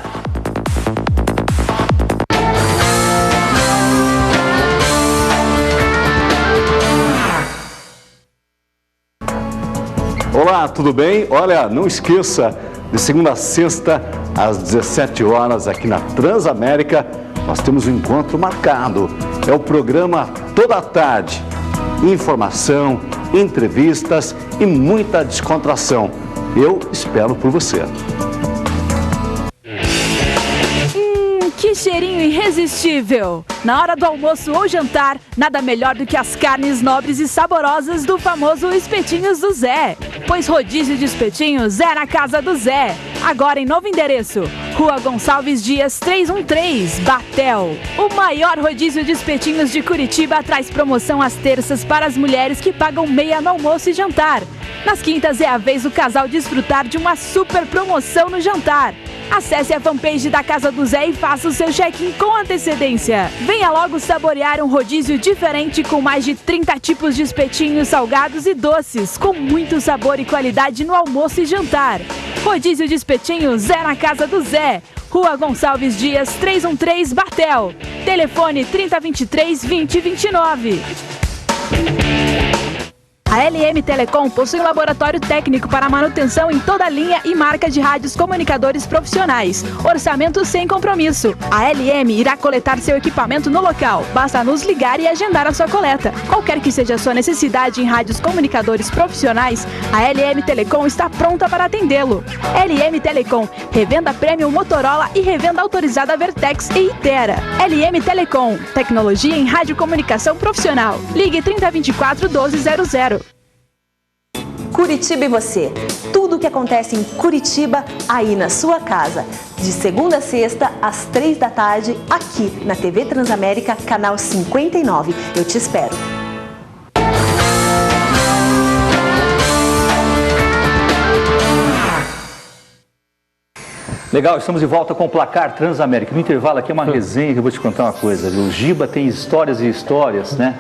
Olá, tudo bem? Olha, não esqueça, de segunda a sexta, às 17 horas, aqui na Transamérica, nós temos um encontro marcado. É o programa Toda a Tarde. Informação, entrevistas e muita descontração. Eu espero por você. Que cheirinho irresistível! Na hora do almoço ou jantar, nada melhor do que as carnes nobres e saborosas do famoso Espetinhos do Zé. Pois rodízio de espetinhos é na casa do Zé. Agora em novo endereço, Rua Gonçalves Dias 313, Batel. O maior rodízio de espetinhos de Curitiba traz promoção às terças para as mulheres que pagam meia no almoço e jantar. Nas quintas é a vez do casal desfrutar de uma super promoção no jantar. Acesse a fanpage da Casa do Zé e faça o seu check-in com antecedência. Venha logo saborear um rodízio diferente com mais de 30 tipos de espetinhos salgados e doces, com muito sabor e qualidade no almoço e jantar. Rodízio de espetinhos é na Casa do Zé. Rua Gonçalves Dias 313, Batel. Telefone 3023-2029. A LM Telecom possui um laboratório técnico para manutenção em toda a linha e marca de rádios comunicadores profissionais. Orçamento sem compromisso. A LM irá coletar seu equipamento no local. Basta nos ligar e agendar a sua coleta. Qualquer que seja a sua necessidade em rádios comunicadores profissionais, a LM Telecom está pronta para atendê-lo. LM Telecom, revenda Premium Motorola e revenda autorizada Vertex e Itera. LM Telecom, tecnologia em radiocomunicação profissional. Ligue 3024-1200. Curitiba e você. Tudo o que acontece em Curitiba, aí na sua casa. De segunda a sexta, às 3 da tarde, aqui na TV Transamérica, canal 59. Eu te espero. Legal, estamos de volta com o Placar Transamérica. No intervalo aqui é uma resenha que eu vou te contar uma coisa. O Giba tem histórias e histórias, né?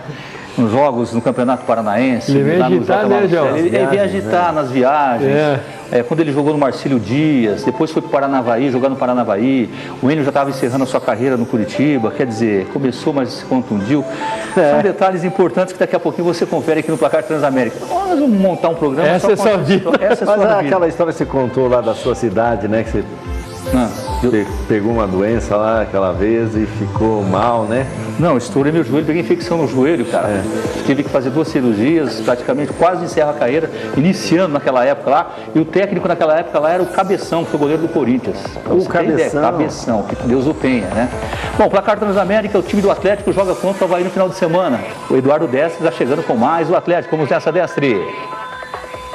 Nos jogos no Campeonato Paranaense. Ele vem agitar, né, João? Ele vem agitar nas viagens. Quando ele jogou no Marcílio Dias, depois foi para o Paranavaí, jogar no Paranavaí. O Enio já estava encerrando a sua carreira no Curitiba, quer dizer, começou, mas se contundiu. São detalhes importantes que daqui a pouquinho você confere aqui no Placar Transamérica. Nós vamos montar um programa. Essa é sua vida. Mas aquela história que você contou lá da sua cidade, né? Que você pegou uma doença lá aquela vez e ficou mal, né? Não, estourei meu joelho, peguei infecção no joelho, cara. Tive que fazer 2 cirurgias, praticamente quase encerro a carreira, iniciando naquela época lá. E o técnico naquela época lá era o Cabeção, que foi goleiro do Corinthians. O Cabeção. Cabeção, que Deus o tenha, né? Bom, Placar Transamérica, o time do Atlético joga contra o Avaí no final de semana. O Eduardo Destre está chegando com mais o Atlético. Vamos nessa, Destre.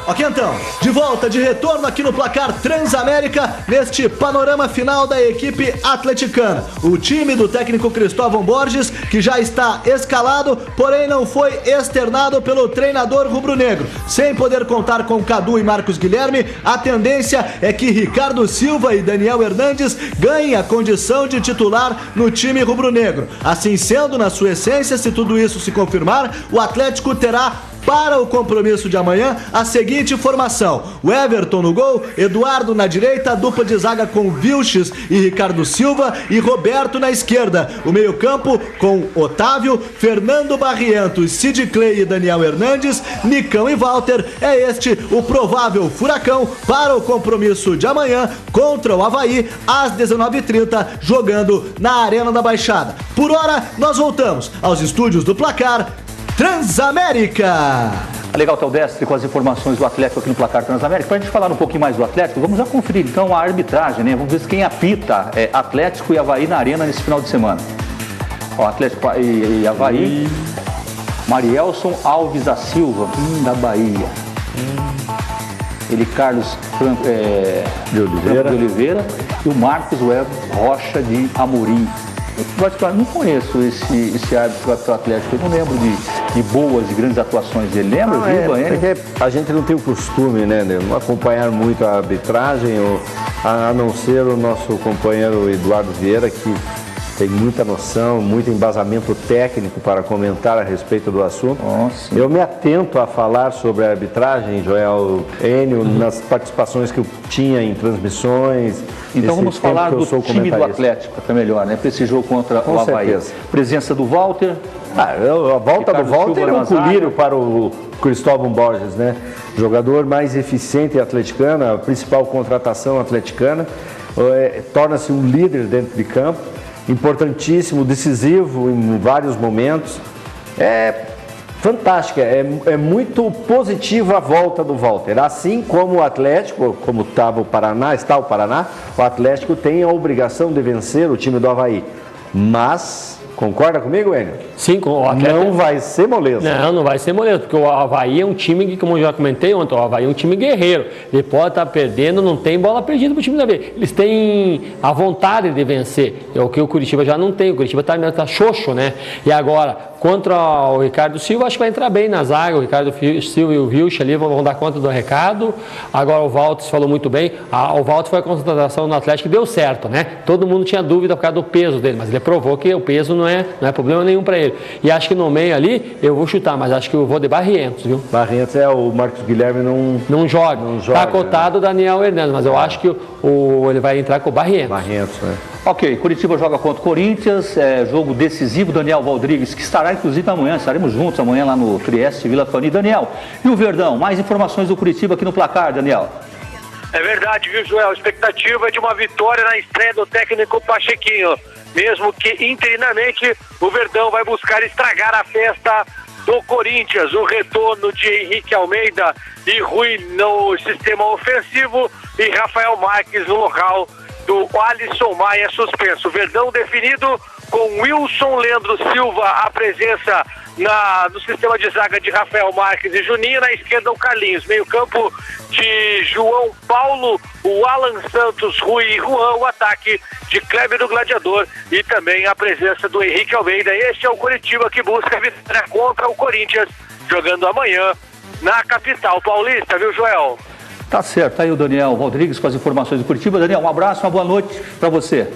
Ok, então, de volta, de retorno aqui no Placar Transamérica, neste panorama final da equipe atleticana. O time do técnico Cristóvão Borges, que já está escalado, porém não foi externado pelo treinador rubro-negro. Sem poder contar com Cadu e Marcos Guilherme, a tendência é que Ricardo Silva e Daniel Hernandes ganhem a condição de titular no time rubro-negro. Assim sendo, na sua essência, se tudo isso se confirmar, o Atlético terá para o compromisso de amanhã a seguinte formação: o Everton no gol, Eduardo na direita, dupla de zaga com Vilches e Ricardo Silva e Roberto na esquerda. O meio-campo com Otávio, Fernando Barrientos, Sid Clay e Daniel Hernandes, Nicão e Walter. É este o provável furacão para o compromisso de amanhã contra o Avaí às 19h30, jogando na Arena da Baixada. Por hora, nós voltamos aos estúdios do Placar Transamérica. Legal, Teodestre, com as informações do Atlético aqui no Placar Transamérica. Para a gente falar um pouquinho mais do Atlético, vamos já conferir então a arbitragem, né? Vamos ver quem apita Atlético e Avaí na Arena nesse final de semana. Ó, Atlético e Avaí, Marielson Alves da Silva, da Bahia. Ele, Carlos de Oliveira e o Marcos Web Rocha de Amorim. Eu não conheço esse árbitro do Atlético, eu não lembro de boas e grandes atuações dele. Lembra, a gente não tem o costume, né, de não acompanhar muito a arbitragem, a não ser o nosso companheiro Eduardo Vieira, que tem muita noção, muito embasamento técnico para comentar a respeito do assunto. Nossa. Eu me atento a falar sobre a arbitragem, Joel Enio, nas participações que eu tinha em transmissões. Então vamos falar do time do Atlético, que é melhor, né? Para esse jogo contra o Avaí. Certeza. Presença do Walter. A volta do Walter é um colírio para o Cristóvão Borges, né? Jogador mais eficiente atleticana, a principal contratação atleticana, torna-se um líder dentro de campo, importantíssimo, decisivo em vários momentos. É fantástica, é muito positiva a volta do Walter. Assim como o Atlético, como está o Paraná, o Atlético tem a obrigação de vencer o time do Avaí. Mas, concorda comigo, Enio? Sim, com o Atlético. Não vai ser moleza. Não vai ser moleza, porque o Avaí é um time que, como eu já comentei ontem, o Avaí é um time guerreiro. Ele pode estar perdendo, não tem bola perdida para o time do Avaí. Eles têm a vontade de vencer, é o que o Curitiba já não tem. O Curitiba está xoxo, né? E agora, contra o Ricardo Silva, acho que vai entrar bem na zaga. O Ricardo Silva e o Vilch ali vão dar conta do recado. Agora o Walter falou muito bem. O Walter foi a concentração no Atlético e deu certo, né? Todo mundo tinha dúvida por causa do peso dele, mas ele provou que o peso não é problema nenhum para ele. E acho que no meio ali, eu vou chutar, mas acho que eu vou de Barrientos, viu? Barrientos o Marcos Guilherme não joga. Tá cotado o Daniel Hernandes, mas eu acho que ele vai entrar com o Barrientos. Barrientos, né? Ok, Curitiba joga contra o Corinthians, jogo decisivo. Daniel Rodrigues, que estará inclusive amanhã, estaremos juntos amanhã lá no Trieste, Vila Tony. Daniel, e o Verdão? Mais informações do Curitiba aqui no Placar, Daniel. É verdade, viu, Joel? A expectativa é de uma vitória na estreia do técnico Pachequinho. Mesmo que interinamente o Verdão vai buscar estragar a festa do Corinthians. O retorno de Henrique Almeida e Rui no sistema ofensivo e Rafael Marques no local do Alisson Maia suspenso. Verdão definido com Wilson Leandro Silva, a presença no sistema de zaga de Rafael Marques e Juninho, na esquerda o Carlinhos, meio campo de João Paulo, o Alan Santos, Rui e Juan, o ataque de Kleber do Gladiador e também a presença do Henrique Almeida. Este é o Curitiba que busca a vitória contra o Corinthians, jogando amanhã na capital paulista, viu, Joel? Tá certo, tá aí o Daniel Rodrigues com as informações do Curitiba. Daniel, um abraço, uma boa noite para você.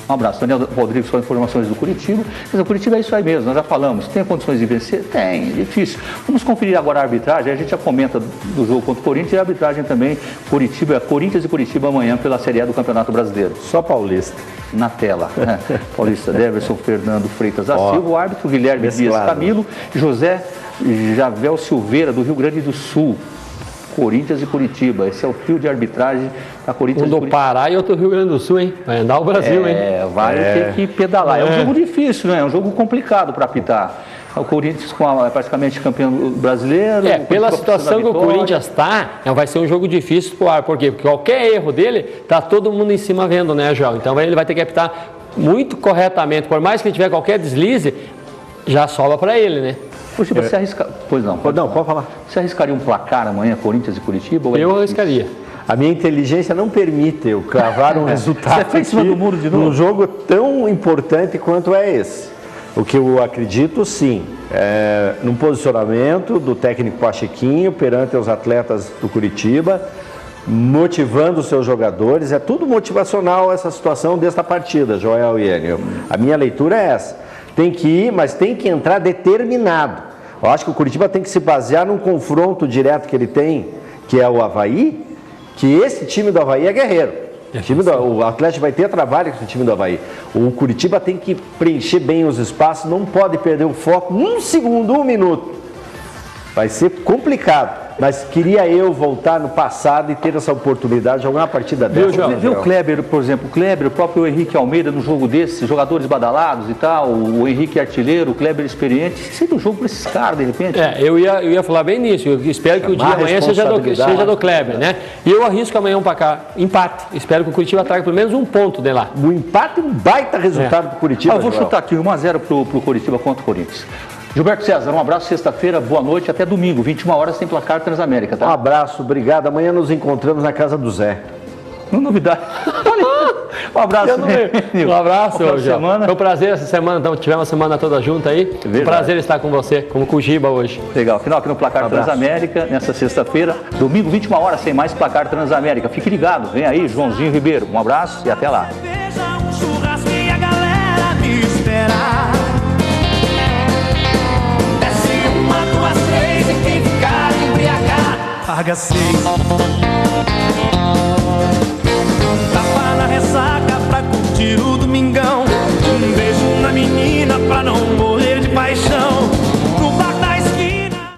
Um abraço, Daniel Rodrigues com as informações do Curitiba. Quer dizer, o Curitiba é isso aí mesmo, nós já falamos. Tem condições de vencer? Tem, é difícil. Vamos conferir agora a arbitragem, a gente já comenta do jogo contra o Corinthians e a arbitragem também. Corinthians e Curitiba amanhã pela Série A do Campeonato Brasileiro. Só paulista. Na tela, né? Paulista, Deverson Fernando Freitas da Silva, o árbitro Guilherme Dias Camilo, José Javel Silveira do Rio Grande do Sul. Corinthians e Curitiba, esse é o trio de arbitragem da Corinthians. Um do Pará e outro do Rio Grande do Sul, hein? Vai andar o Brasil, hein? Vai ter que pedalar. É um jogo difícil, né? É um jogo complicado para apitar. O Corinthians praticamente campeão brasileiro. Pela situação que o Corinthians está, vai ser um jogo difícil pro ar. Por quê? Porque qualquer erro dele, tá todo mundo em cima vendo, né, João? Então ele vai ter que apitar muito corretamente. Por mais que ele tiver qualquer deslize, já sobra para ele, né? Curitiba, você arrisca... Pois não. Não, pode falar. Você arriscaria um placar amanhã, Corinthians e Curitiba? Eu arriscaria. A minha inteligência não permite eu cravar um resultado Você em cima do muro de novo? num jogo tão importante quanto é esse. O que eu acredito, sim, num posicionamento do técnico Pachequinho perante os atletas do Curitiba, motivando os seus jogadores. É tudo motivacional essa situação desta partida, Joel e Enio. A minha leitura é essa. Tem que ir, mas tem que entrar determinado. Eu acho que o Curitiba tem que se basear num confronto direto que ele tem, que é o Avaí, que esse time do Avaí é guerreiro. O Atlético vai ter trabalho com o time do Avaí. O Curitiba tem que preencher bem os espaços, não pode perder o foco um segundo, um minuto. Vai ser complicado. Mas queria eu voltar no passado e ter essa oportunidade de jogar uma partida dessa. Vê o Kleber, por exemplo, o próprio Henrique Almeida no jogo desses, jogadores badalados e tal, o Henrique artilheiro, o Kleber experiente, seria um jogo para esses caras, de repente. Eu ia falar bem nisso, eu espero que o dia amanhã seja do Kleber, né? E eu arrisco amanhã empate, espero que o Curitiba traga pelo menos um ponto de lá. O empate é um baita resultado para o Curitiba. Eu vou chutar aqui, 1-0 pro Curitiba contra o Corinthians. Gilberto César, um abraço, sexta-feira, boa noite, até domingo, 21 horas tem placar Transamérica, tá? Um abraço, obrigado. Amanhã nos encontramos na casa do Zé. Novidade. Um abraço. Um abraço, João. Foi um prazer essa semana, então tivemos uma semana toda junta aí. Um prazer estar com você, como com o Giba hoje. Legal, final aqui no Placar Transamérica, nessa sexta-feira, domingo, 21 horas, sem mais Placar Transamérica. Fique ligado, vem aí, Joãozinho Ribeiro. Um abraço e até lá. Veja um churrasco e a galera me esperar. Paga 6. Tapa na ressaca pra curtir o domingão. Um beijo na menina pra não morrer de paixão.